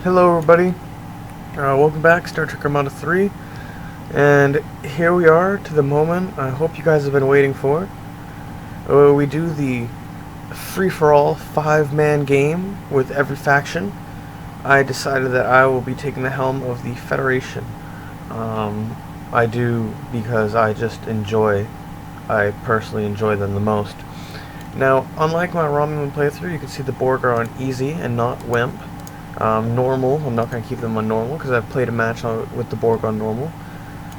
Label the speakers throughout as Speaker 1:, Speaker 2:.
Speaker 1: Hello everybody, welcome back, Star Trek Armada 3, and here we are to the moment I hope you guys have been waiting for. We do the free-for-all 5-man game with every faction. I decided that I will be taking the helm of the Federation. I do because I personally enjoy them the most. Now, unlike my Romulan playthrough, you can see the Borg are on easy and not wimp. Normal, I'm not going to keep them on normal because I've played a match with the Borg on normal.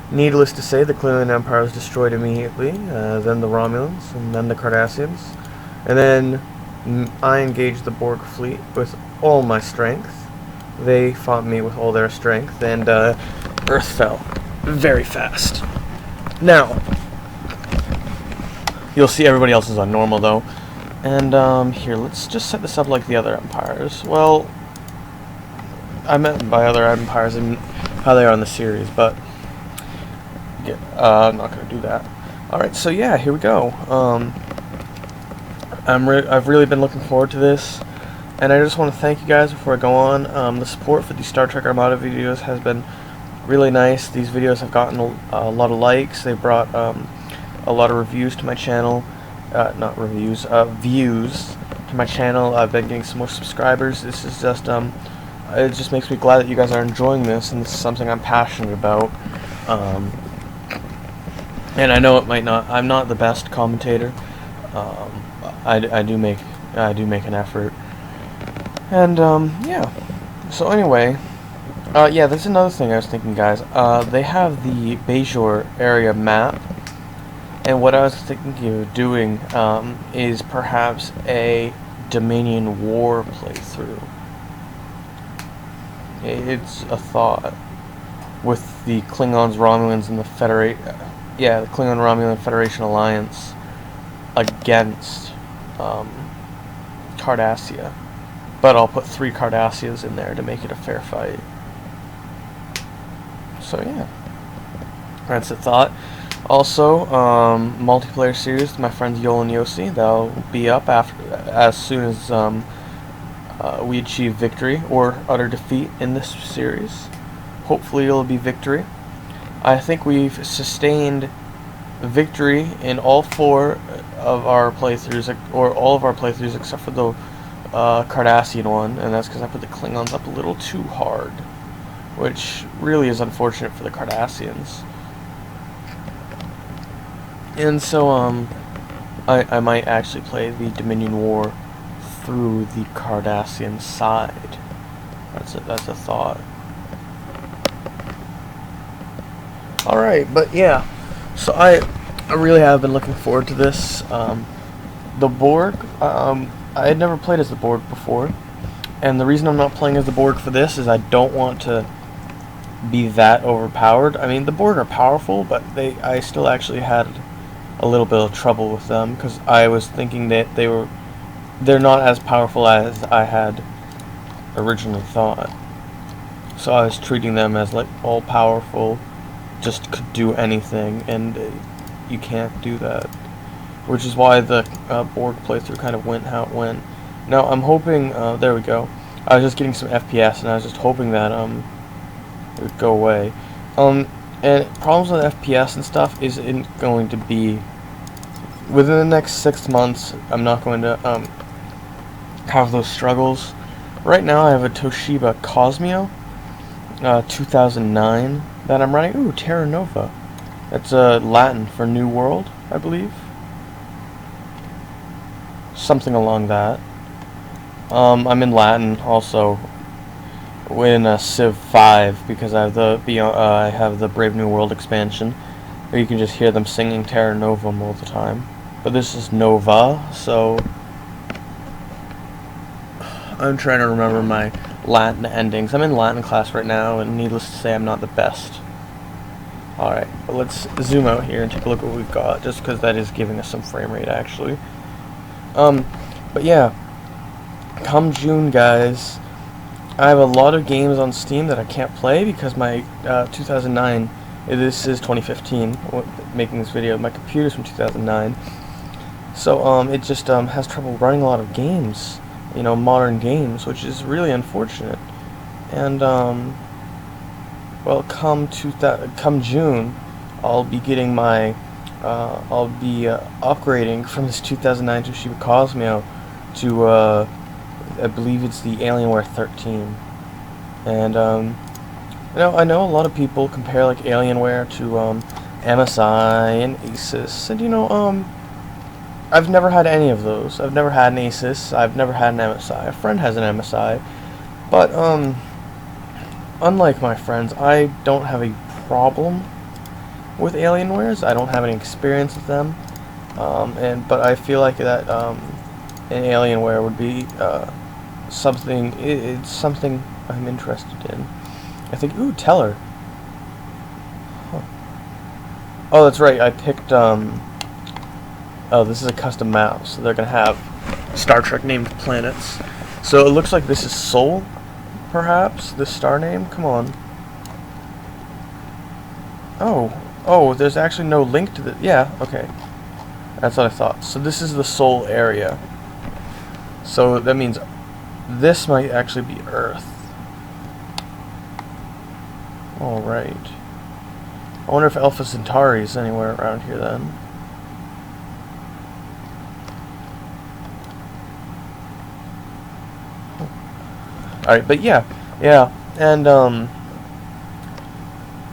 Speaker 1: Needless to say, the Klingon Empire was destroyed immediately, then the Romulans, and then the Cardassians. And then I engaged the Borg fleet with all my strength. They fought me with all their strength, and Earth fell very fast. Now, you'll see everybody else is on normal though. And here, let's just set this up like the other empires. Well, I meant by other empires and how they are in the series, but yeah, I'm not going to do that. Alright, so yeah, here we go. I've really been looking forward to this, and I just want to thank you guys before I go on. The support for the Star Trek Armada videos has been really nice. These videos have gotten a lot of likes. They brought a lot of reviews to my channel. Not reviews, views to my channel. I've been getting some more subscribers. This is just, it just makes me glad that you guys are enjoying this, and this is something I'm passionate about. And I know it might not. I'm not the best commentator. I do make an effort. And yeah. So anyway, yeah. There's another thing I was thinking, guys. They have the Bajor area map, and what I was thinking of doing is perhaps a Dominion War playthrough. It's a thought with the Klingons, Romulans, and the the Klingon-Romulan Federation alliance against Cardassia. But I'll put 3 Cardassias in there to make it a fair fight. So yeah, that's a thought. Also, multiplayer series with my friends Yol and Yossi. That'll be up as soon as we achieve victory or utter defeat in this series. Hopefully it'll be victory. I think we've sustained victory in all 4 of our playthroughs, or all of our playthroughs except for the Cardassian one, and that's because I put the Klingons up a little too hard, which really is unfortunate for the Cardassians. And so I might actually play the Dominion War through the Cardassian side. That's a thought. Alright, but yeah. So I really have been looking forward to this. The Borg, I had never played as the Borg before, and the reason I'm not playing as the Borg for this is I don't want to be that overpowered. I mean, the Borg are powerful, but I still actually had a little bit of trouble with them because I was thinking that they're not as powerful as I had originally thought. So I was treating them as like all powerful, just could do anything, and you can't do that. Which is why the Borg playthrough kind of went how it went. Now I'm hoping, there we go. I was just getting some FPS, and I was just hoping that it would go away. And problems with FPS and stuff isn't going to be within the next 6 months. I'm not going to have those struggles. Right now I have a Toshiba Cosmio 2009 that I'm running. Ooh, Terra Nova. That's Latin for New World, I believe. Something along that. I'm in Latin also in Civ 5 because I have the Brave New World expansion, where you can just hear them singing Terra Novum all the time. But this is Nova, so I'm trying to remember my Latin endings. I'm in Latin class right now, and needless to say, I'm not the best. Alright, but let's zoom out here and take a look at what we've got, just because that is giving us some frame rate, actually. But yeah, come June, guys, I have a lot of games on Steam that I can't play because my 2009, this is 2015, making this video, my computer's from 2009, so it just has trouble running a lot of games, you know, modern games, which is really unfortunate. And well, come June, I'll be getting my upgrading from this 2009 Toshiba Cosmeo to I believe it's the Alienware 13. And I know a lot of people compare like Alienware to MSI and Asus, and I've never had any of those. I've never had an Asus. I've never had an MSI. A friend has an MSI, but unlike my friends, I don't have a problem with Alienwares. I don't have any experience with them, but I feel like that an Alienware would be something. It's something I'm interested in. I think. Ooh, Teller. Huh. Oh, that's right. I picked. Oh, this is a custom map, so they're gonna have Star Trek named planets. So it looks like this is Sol, perhaps. This star name. Come on. Oh, there's actually no link to the. Yeah, okay. That's what I thought. So this is the Sol area. So that means this might actually be Earth. Alright. I wonder if Alpha Centauri is anywhere around here then. Alright, but yeah, and I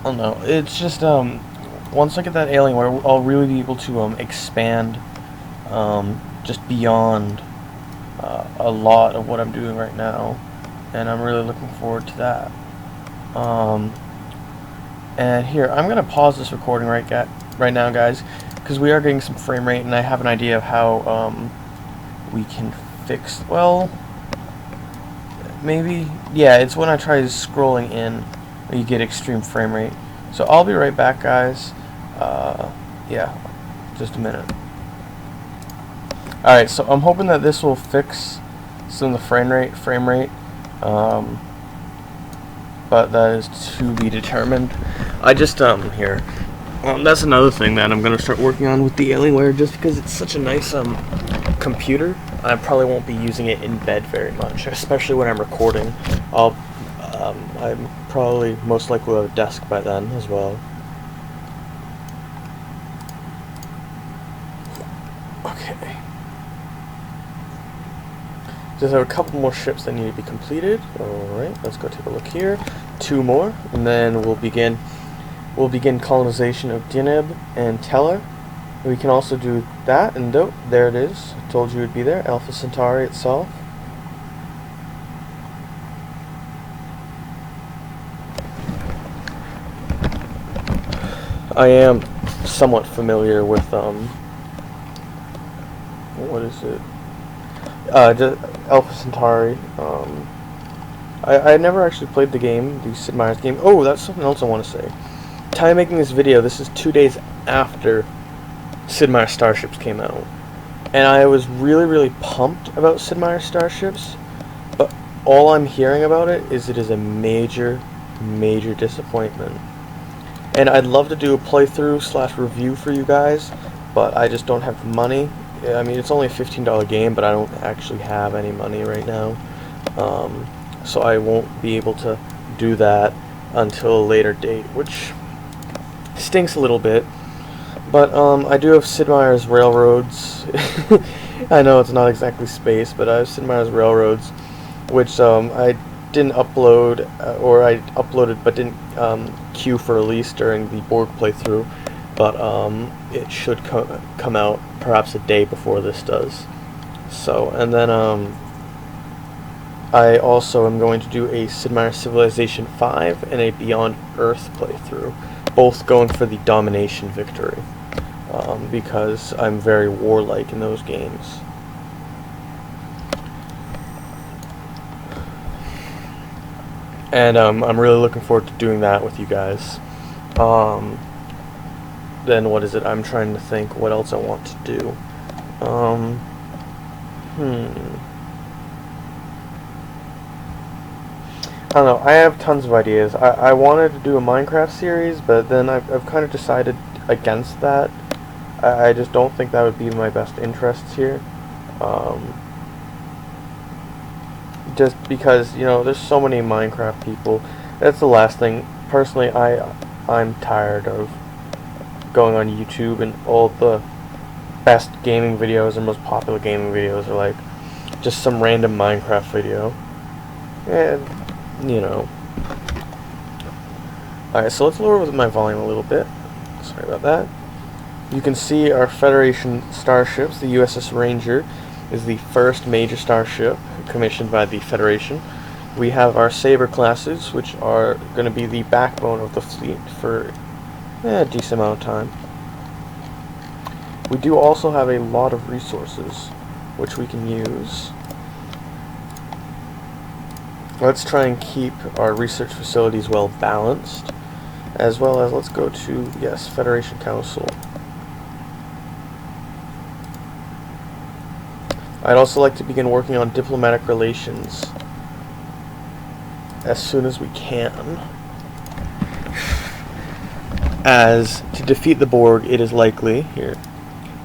Speaker 1: don't know, it's just, once I get that Alienware, I'll really be able to, expand, just beyond, a lot of what I'm doing right now, and I'm really looking forward to that. And here, I'm gonna pause this recording right now, guys, because we are getting some frame rate, and I have an idea of how, we can fix, well, maybe, yeah, it's when I try scrolling in, you get extreme frame rate. So I'll be right back, guys. Yeah, just a minute. Alright, so I'm hoping that this will fix some of the frame rate, but that is to be determined. I just, here, that's another thing that I'm going to start working on with the Alienware, just because it's such a nice, computer. I probably won't be using it in bed very much, especially when I'm recording. I'm probably most likely will have a desk by then as well. Okay. Just have a couple more ships that need to be completed. Alright, let's go take a look here. 2 more, and then we'll begin colonization of Deneb and Teller. We can also do that, and there it is. I told you it would be there. Alpha Centauri itself. I am somewhat familiar with what is it? Alpha Centauri. I never actually played the game, the Sid Meier's game. Oh, that's something else I want to say. Time making this video. This is 2 days after Sid Meier's Starships came out, and I was really pumped about Sid Meier's Starships, but all I'm hearing about it is a major disappointment. And I'd love to do a playthrough / review for you guys, but I just don't have the money. I mean, it's only a $15 game, but I don't actually have any money right now, so I won't be able to do that until a later date, which stinks a little bit. But I do have Sid Meier's Railroads. I know it's not exactly space, but I have Sid Meier's Railroads, which I didn't upload, or I uploaded but didn't queue for release during the Borg playthrough. But it should come out perhaps a day before this does. So, and then I also am going to do a Sid Meier's Civilization 5 and a Beyond Earth playthrough, both going for the domination victory, because I'm very warlike in those games. And I'm really looking forward to doing that with you guys. Then what is it? I'm trying to think what else I want to do. I don't know. I have tons of ideas. I wanted to do a Minecraft series, but then I've kind of decided against that. I just don't think that would be in my best interests here. just because, you know, there's so many Minecraft people. That's the last thing. Personally, I'm tired of going on YouTube and all the best gaming videos and most popular gaming videos are like just some random Minecraft video. And, you know. Alright, so let's lower my volume a little bit. Sorry about that. You can see our Federation starships. The USS Ranger is the first major starship commissioned by the Federation. We have our Saber classes, which are going to be the backbone of the fleet for a decent amount of time. We do also have a lot of resources, which we can use. Let's try and keep our research facilities well balanced, as well as let's go to, yes, Federation Council. I'd also like to begin working on diplomatic relations as soon as we can. As to defeat the Borg, it is likely here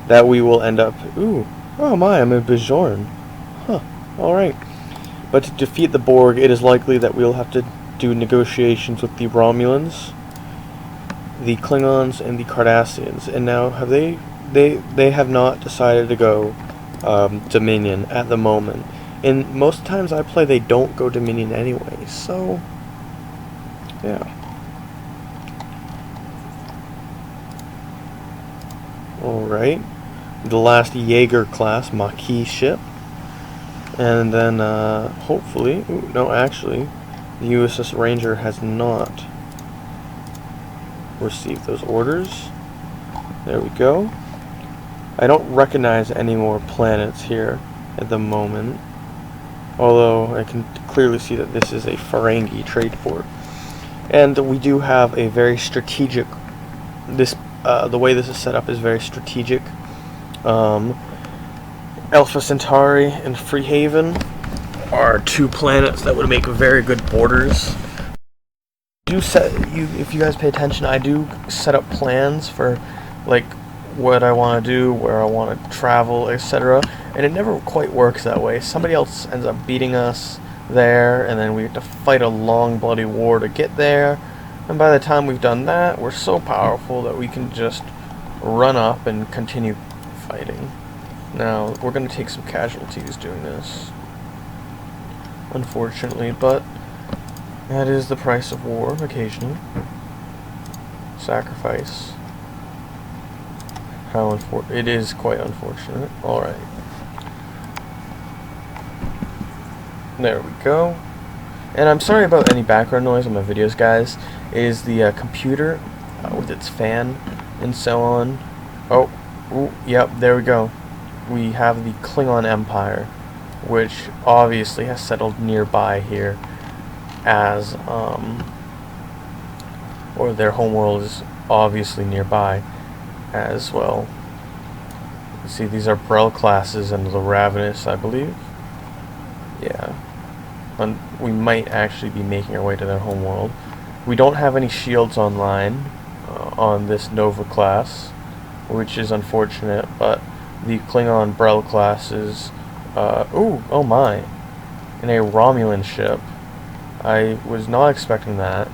Speaker 1: that we will end up. Ooh, oh my, I'm in Bajorn. Huh, alright. But to defeat the Borg, it is likely that we'll have to do negotiations with the Romulans, the Klingons, and the Cardassians. And now, have they have not decided to go Dominion at the moment. And most times I play, they don't go Dominion anyway, so yeah. Alright, the last Jaeger class Maquis ship, and then hopefully, ooh, no, actually the USS Ranger has not received those orders. There we go. I don't recognize any more planets here at the moment, although I can clearly see that this is a Ferengi trade port. And we do have a very strategic, the way this is set up is very strategic. Alpha Centauri and Freehaven are two planets that would make very good borders. If you guys pay attention, I do set up plans for like what I want to do, where I want to travel, etc. And it never quite works that way. Somebody else ends up beating us there, and then we have to fight a long bloody war to get there. And by the time we've done that, we're so powerful that we can just run up and continue fighting. Now, we're going to take some casualties doing this, unfortunately, but that is the price of war occasionally. Sacrifice. It is quite unfortunate. Alright. There we go. And I'm sorry about any background noise on my videos, guys. It is the computer with its fan and so on. Oh, ooh, yep, there we go. We have the Klingon Empire, which obviously has settled nearby here as, or their homeworld is obviously nearby as well. See, these are Brel classes and the Ravenous, I believe. Yeah. And we might actually be making our way to their homeworld. We don't have any shields online on this Nova class, which is unfortunate, but the Klingon Brel classes, oh my, in a Romulan ship. I was not expecting that.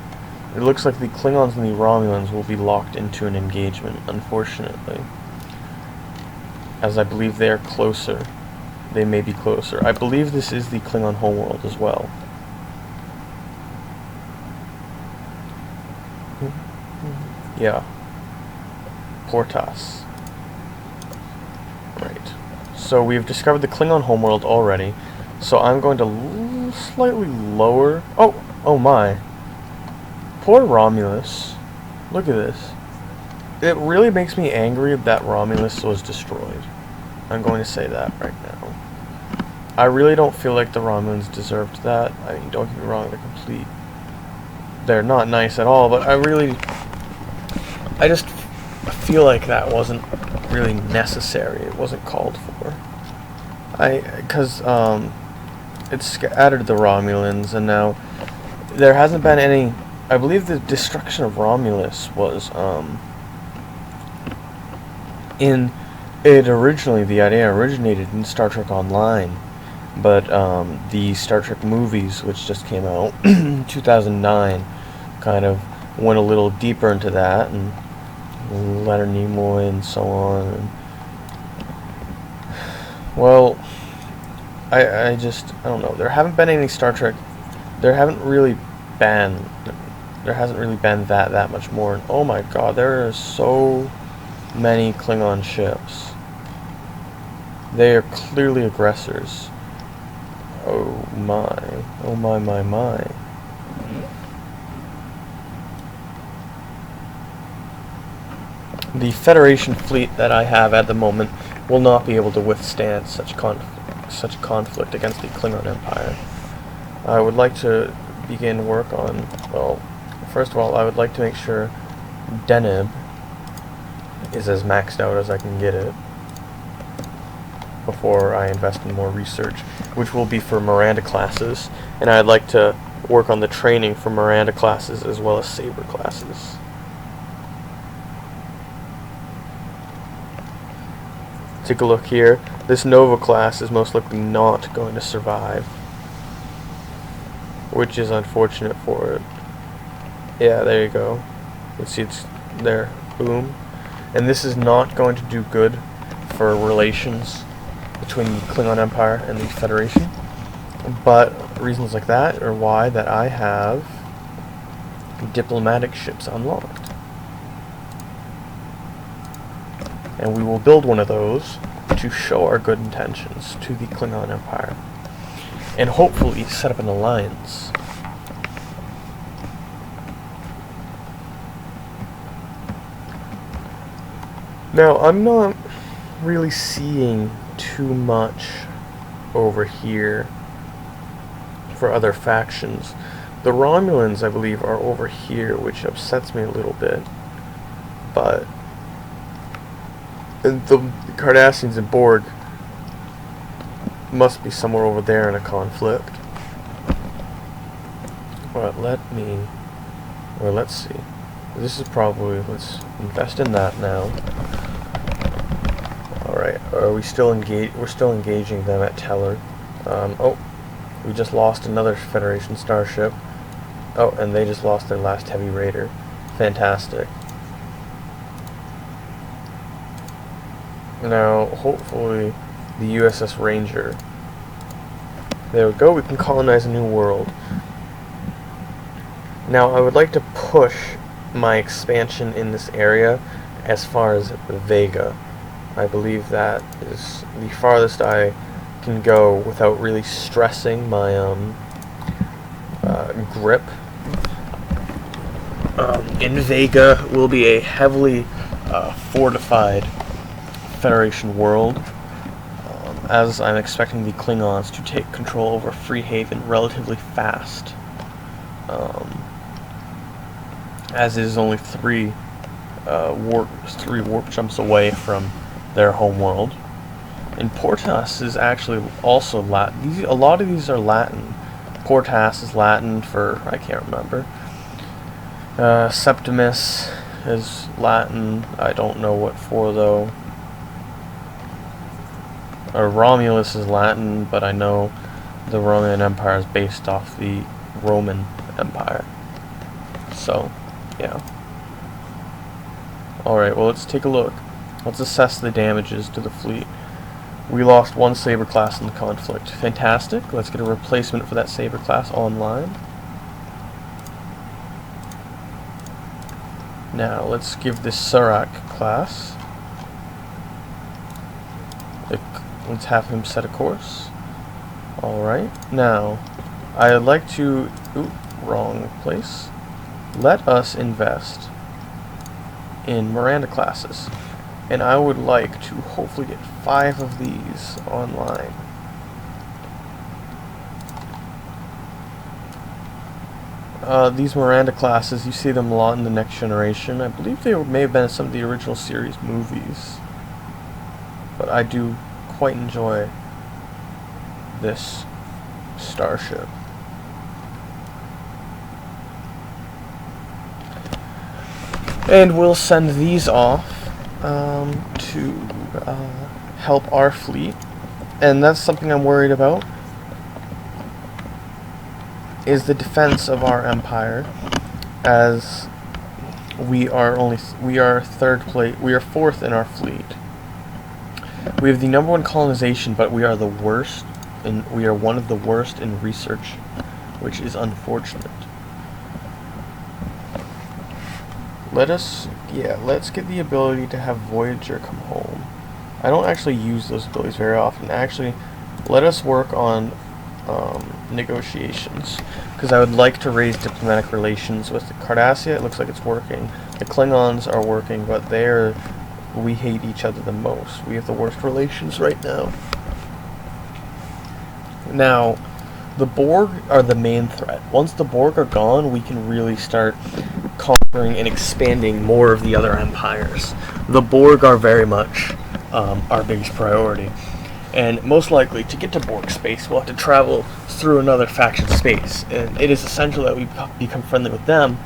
Speaker 1: It looks like the Klingons and the Romulans will be locked into an engagement, unfortunately. As I believe they are closer. They may be closer. I believe this is the Klingon homeworld as well. Yeah. Portas. Right. So we've discovered the Klingon homeworld already. So I'm going to slightly lower... Oh my. Poor Romulus. Look at this. It really makes me angry that Romulus was destroyed. I'm going to say that right now. I really don't feel like the Romulans deserved that. I mean, don't get me wrong, they're not nice at all, but I just feel like that wasn't really necessary. It wasn't called for. Because it scattered the Romulans, and now there hasn't been any... I believe the destruction of Romulus was, the idea originated in Star Trek Online, But the Star Trek movies, which just came out in 2009, kind of went a little deeper into that, and Leonard Nimoy and so on. And, well, I don't know. There haven't been any Star Trek. There hasn't really been that much more. And oh my God, there are so many Klingon ships. They are clearly aggressors. Oh my. Oh my. The Federation fleet that I have at the moment will not be able to withstand such conflict against the Klingon Empire. I would like to begin work on, well, first of all, I would like to make sure Deneb is as maxed out as I can get it before I invest in more research, which will be for Miranda classes, and I'd like to work on the training for Miranda classes as well as Saber classes. Take a look here. This Nova class is most likely not going to survive, which is unfortunate for it. Yeah, there you go. Let's see, it's there. Boom. And this is not going to do good for relations between the Klingon Empire and the Federation. But reasons like that are why that I have diplomatic ships unlocked. And we will build one of those to show our good intentions to the Klingon Empire. And hopefully set up an alliance. Now, I'm not really seeing too much over here for other factions. The Romulans, I believe, are over here, which upsets me a little bit. But the Cardassians and Borg must be somewhere over there in a conflict. Alright, let's see. This is probably, let's invest in that now. Alright, are we still engaged? We're still engaging them at Teller. Oh, we just lost another Federation starship. Oh, and they just lost their last heavy raider. Fantastic. Now, hopefully, the USS Ranger. There we go, we can colonize a new world. Now, I would like to push my expansion in this area as far as Vega. I believe that is the farthest I can go without really stressing my grip. In Vega will be a heavily fortified Federation world, as I'm expecting the Klingons to take control over Freehaven relatively fast, as it is only three warp jumps away from their home world. And Portas is actually also Latin. A lot of these are Latin. Portas is Latin for, I can't remember. Septimus is Latin. I don't know what for though. Romulus is Latin, but I know the Roman Empire is based off the Roman Empire. So, yeah. Alright, well, let's take a look. Let's assess the damages to the fleet. We lost one Saber class in the conflict. Fantastic. Let's get a replacement for that Saber class online. Now, let's give this Surak class. Let's have him set a course. Alright, now, I'd like to... Ooh, wrong place. Let us invest in Miranda classes. And I would like to hopefully get 5 of these online. These Miranda classes, you see them a lot in the Next Generation. I believe they may have been in some of the original series movies. But I do quite enjoy this starship. And we'll send these off to help our fleet. And that's something I'm worried about. is the defense of our empire, as we are fourth in our fleet. We have the #1 colonization, but we are the worst, and we are one of the worst in research, which is unfortunate. Let's get the ability to have Voyager come home. I don't actually use those abilities very often. Actually, let us work on negotiations, because I would like to raise diplomatic relations with the Cardassia. It looks like it's working. The Klingons are working, but we hate each other the most. We have the worst relations right now. Now, the Borg are the main threat. Once the Borg are gone, we can really start conquering and expanding more of the other empires. The Borg are very much our biggest priority. And most likely, to get to Borg space, we'll have to travel through another faction space. And it is essential that we become friendly with them.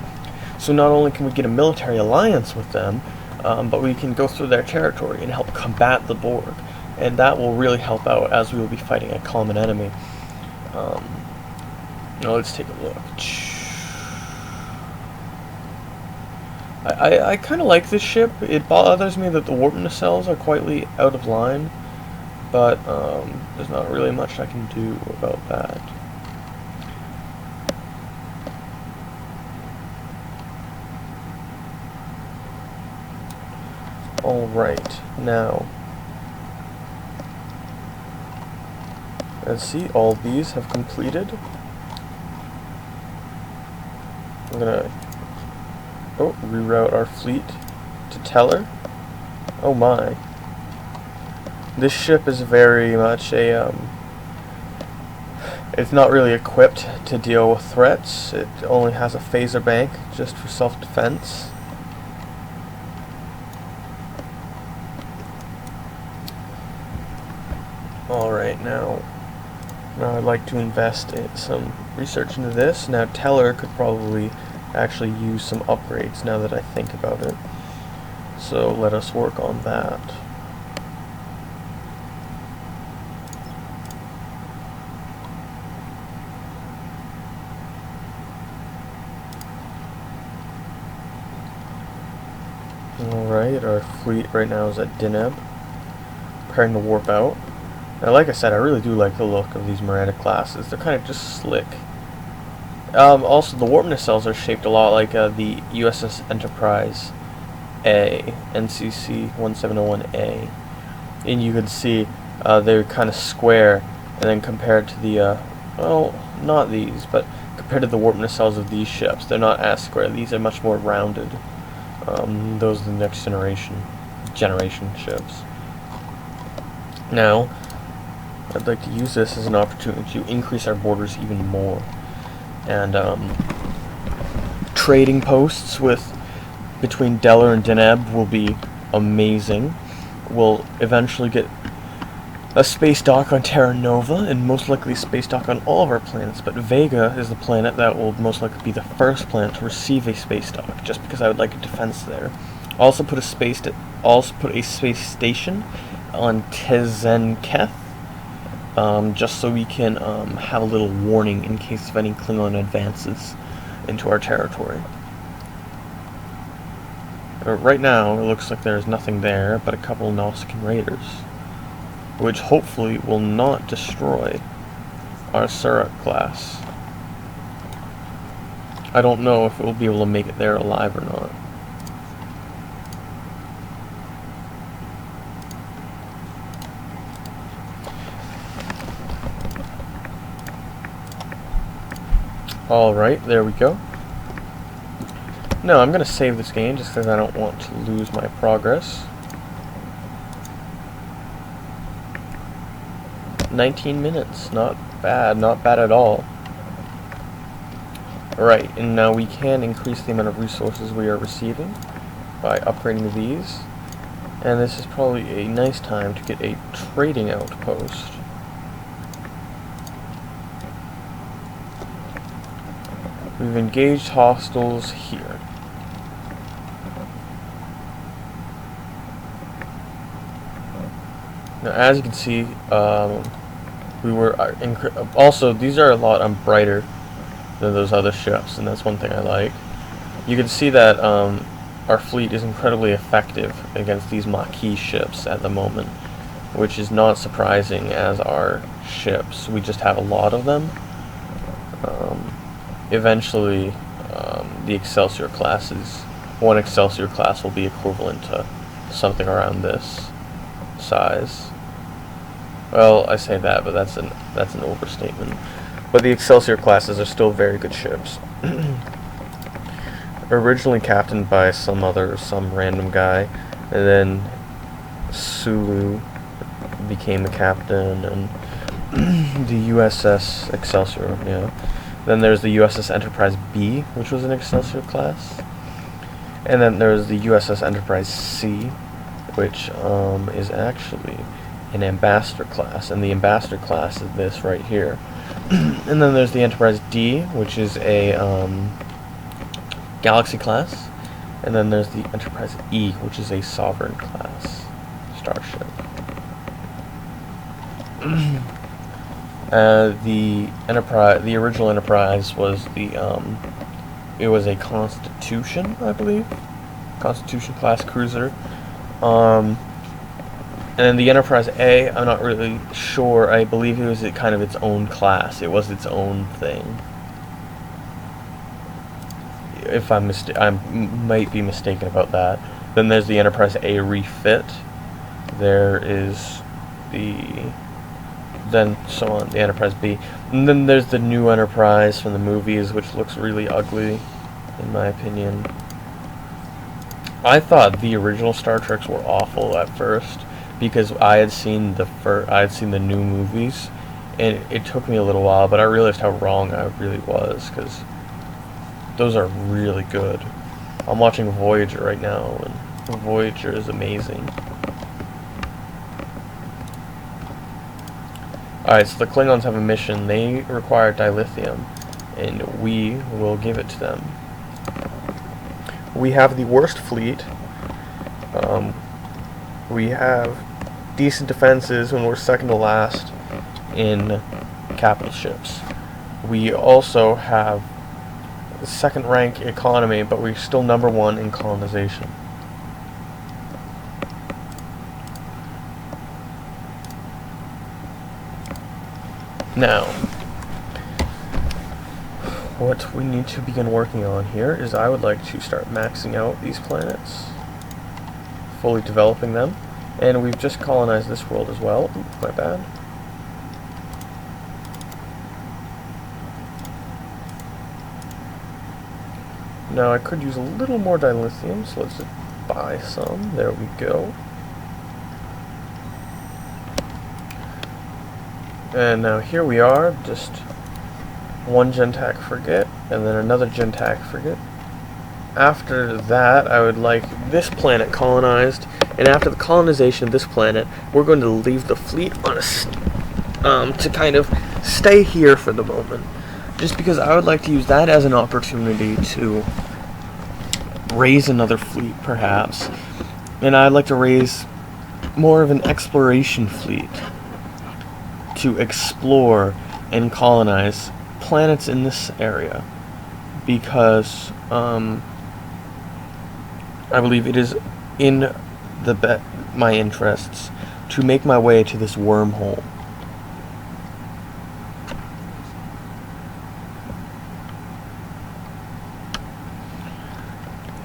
Speaker 1: So not only can we get a military alliance with them, but we can go through their territory and help combat the Borg. And that will really help out, as we will be fighting a common enemy. Now let's take a look. I kind of like this ship. It bothers me that the warp nacelles are quite out of line, but there's not really much I can do about that. Alright, now let's see, all these have completed. I'm gonna reroute our fleet to Teller. Oh my. This ship is very much it's not really equipped to deal with threats. It only has a phaser bank just for self-defense. Alright, now I'd like to invest in some research into this. Now Teller could probably actually use some upgrades now that I think about it. So let us work on that. Alright, our fleet right now is at Deneb, preparing to warp out. Now, like I said, I really do like the look of these Miranda classes. They're kind of just slick. Also, the warp nacelles are shaped a lot like the USS Enterprise A, NCC 1701A. And you can see they're kind of square, and then compared to the, well, not these, but compared to the warp nacelles of these ships, they're not as square. These are much more rounded. Those are the next generation ships. Now, I'd like to use this as an opportunity to increase our borders even more. And trading posts between Deller and Deneb will be amazing. We'll eventually get a space dock on Terra Nova, and most likely a space dock on all of our planets, but Vega is the planet that will most likely be the first planet to receive a space dock, just because I would like a defense there. Also put a space station on Tezenketh, just so we can have a little warning in case of any Klingon advances into our territory. Right now, it looks like there's nothing there but a couple of Nausicaan raiders, which hopefully will not destroy our Surak class. I don't know if it will be able to make it there alive or not. Alright, there we go. No, I'm going to save this game just because I don't want to lose my progress. 19 minutes, not bad at all. Alright, and now we can increase the amount of resources we are receiving by upgrading these. And this is probably a nice time to get a trading outpost. We've engaged hostiles here. Now, as you can see, we were also, these are a lot brighter than those other ships, and that's one thing I like. You can see that our fleet is incredibly effective against these Maquis ships at the moment, which is not surprising as our ships. We just have a lot of them. Eventually, the Excelsior classes, one Excelsior class will be equivalent to something around this size. Well, I say that, but that's an overstatement. But the Excelsior classes are still very good ships. Originally captained by some random guy, and then Sulu became the captain, and the USS Excelsior, yeah. Then there's the USS Enterprise B, which was an Excelsior class. And then there's the USS Enterprise C, which is actually an Ambassador class, and the Ambassador class is this right here. And then there's the Enterprise D, which is a Galaxy class, and then there's the Enterprise E, which is a Sovereign class starship. The original Enterprise was it was a Constitution, I believe, Constitution class cruiser. And then the Enterprise A, I'm not really sure. I believe it was kind of its own class. It was its own thing. If I might be mistaken about that. Then there's the Enterprise A refit. There is then so on, the Enterprise B. And then there's the new Enterprise from the movies, which looks really ugly, in my opinion. I thought the original Star Treks were awful at first, because I had seen the new movies, and it took me a little while, but I realized how wrong I really was, because those are really good. I'm watching Voyager right now, and Voyager is amazing. Alright, so the Klingons have a mission. They require dilithium, and we will give it to them. We have the worst fleet. We have decent defenses when we're second to last in capital ships. We also have second rank economy, but we're still number one in colonization. Now, what we need to begin working on here is I would like to start maxing out these planets, fully developing them, and we've just colonized this world as well. Oops, my bad. Now I could use a little more dilithium, so let's just buy some. There we go. And now here we are, just one Gentac frigate, and then another Gentac frigate. After that, I would like this planet colonized, and after the colonization of this planet, we're going to leave the fleet on to kind of stay here for the moment. Just because I would like to use that as an opportunity to raise another fleet, perhaps. And I'd like to raise more of an exploration fleet to explore and colonize planets in this area, because I believe it is in my interests to make my way to this wormhole.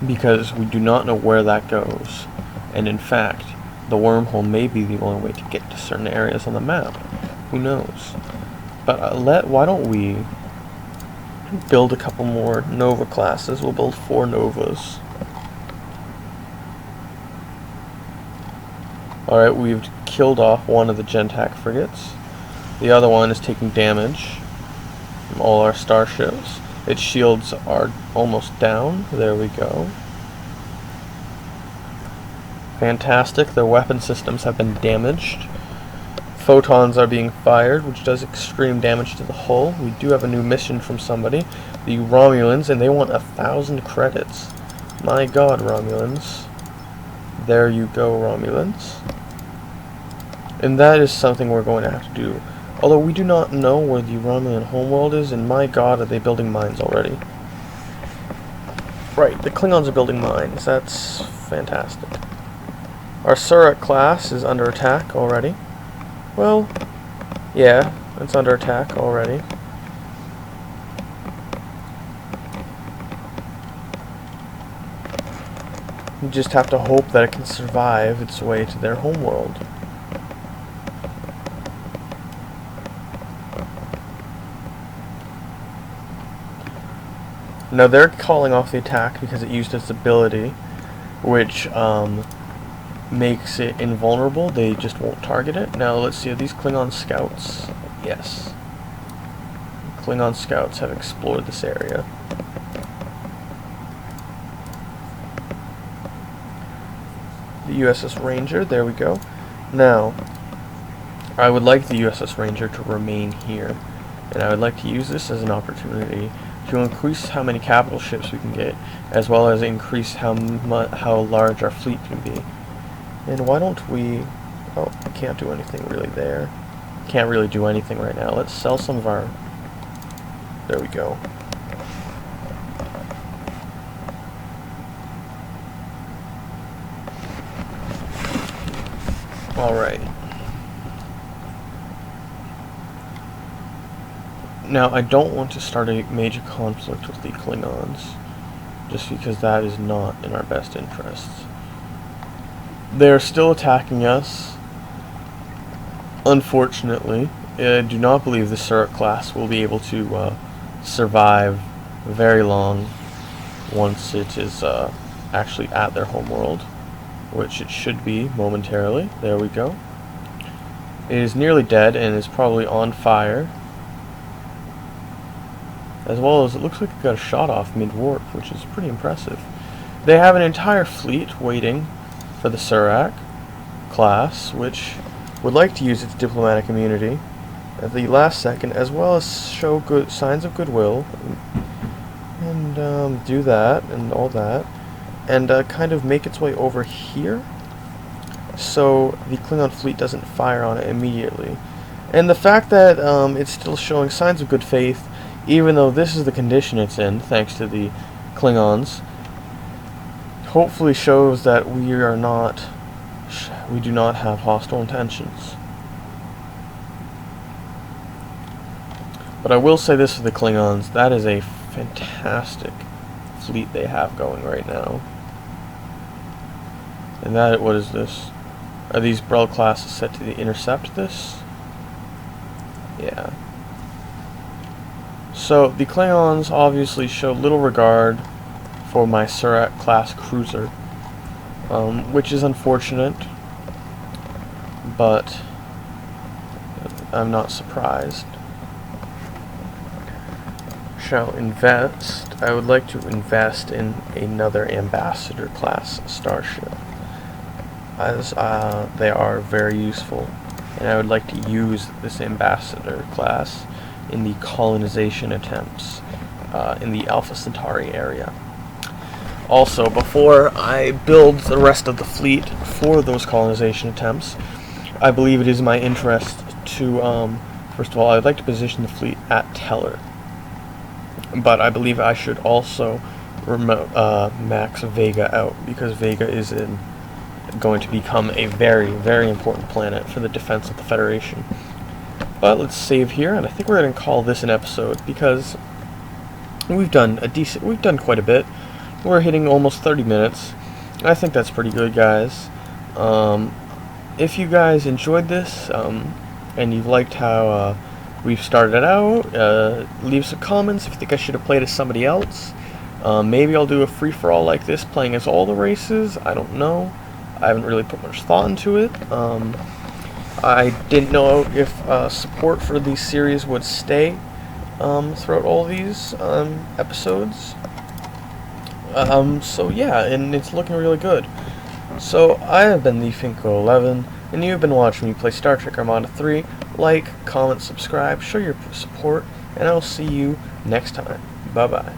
Speaker 1: Because we do not know where that goes, and in fact, the wormhole may be the only way to get to certain areas on the map. Who knows? But why don't we build a couple more Nova classes? We'll build 4 Novas. Alright, we've killed off one of the Gentac frigates. The other one is taking damage from all our starships. Its shields are almost down. There we go. Fantastic. Their weapon systems have been damaged. Photons are being fired, which does extreme damage to the hull. We do have a new mission from somebody, the Romulans, and they want 1,000 credits. My god, Romulans. There you go, Romulans. And that is something we're going to have to do Although we do not know where the Romulan homeworld is, and my god, are they building mines already. Right, the Klingons are building mines. That's fantastic. Our Surak class is under attack already. Well, yeah, it's under attack already. You just have to hope that it can survive its way to their homeworld. Now they're calling off the attack because it used its ability, which makes it invulnerable. They just won't target it. Now let's see, are these Klingon scouts? Yes. Klingon scouts have explored this area. The USS Ranger, there we go. Now, I would like the USS Ranger to remain here, and I would like to use this as an opportunity to increase how many capital ships we can get, as well as increase how large our fleet can be. And why don't we... oh, I can't do anything really there. Can't really do anything right now. Let's sell some of our... there we go. Alright. Now, I don't want to start a major conflict with the Klingons, just because that is not in our best interests. They're still attacking us, unfortunately. I do not believe the Surak class will be able to survive very long once it is actually at their homeworld, which it should be momentarily. There we go. It is nearly dead and is probably on fire. As well as it looks like it got a shot off mid-warp, which is pretty impressive. They have an entire fleet waiting for the Surak class, which would like to use its diplomatic immunity at the last second, as well as show good signs of goodwill, and do that and all that, and kind of make its way over here, so the Klingon fleet doesn't fire on it immediately. And the fact that it's still showing signs of good faith, even though this is the condition it's in, thanks to the Klingons, hopefully shows that we do not have hostile intentions. But I will say this for the Klingons, that is a fantastic fleet they have going right now. And that, what is this? Are these Brel classes set to intercept this? Yeah. So, the Klingons obviously show little regard for my Surak class cruiser, which is unfortunate, but I'm not surprised. Shall invest. I would like to invest in another Ambassador class starship, as they are very useful, and I would like to use this Ambassador class in the colonization attempts in the Alpha Centauri area. Also, before I build the rest of the fleet for those colonization attempts, I believe it is my interest to, first of all, I would like to position the fleet at Teller. But I believe I should also max Vega out, because Vega is going to become a very, very important planet for the defense of the Federation. But let's save here, and I think we're going to call this an episode, because we've done quite a bit. We're hitting almost 30 minutes. I think that's pretty good, guys. If you guys enjoyed this, and you've liked how we've started out, leave some comments if you think I should have played as somebody else. Maybe I'll do a free-for-all like this, playing as all the races. I don't know. I haven't really put much thought into it. I didn't know if support for these series would stay throughout all these episodes. So yeah, and it's looking really good. So I have been the Finkle 11, and you have been watching me play Star Trek Armada 3. Like, comment, subscribe, show your support, and I'll see you next time. Bye-bye.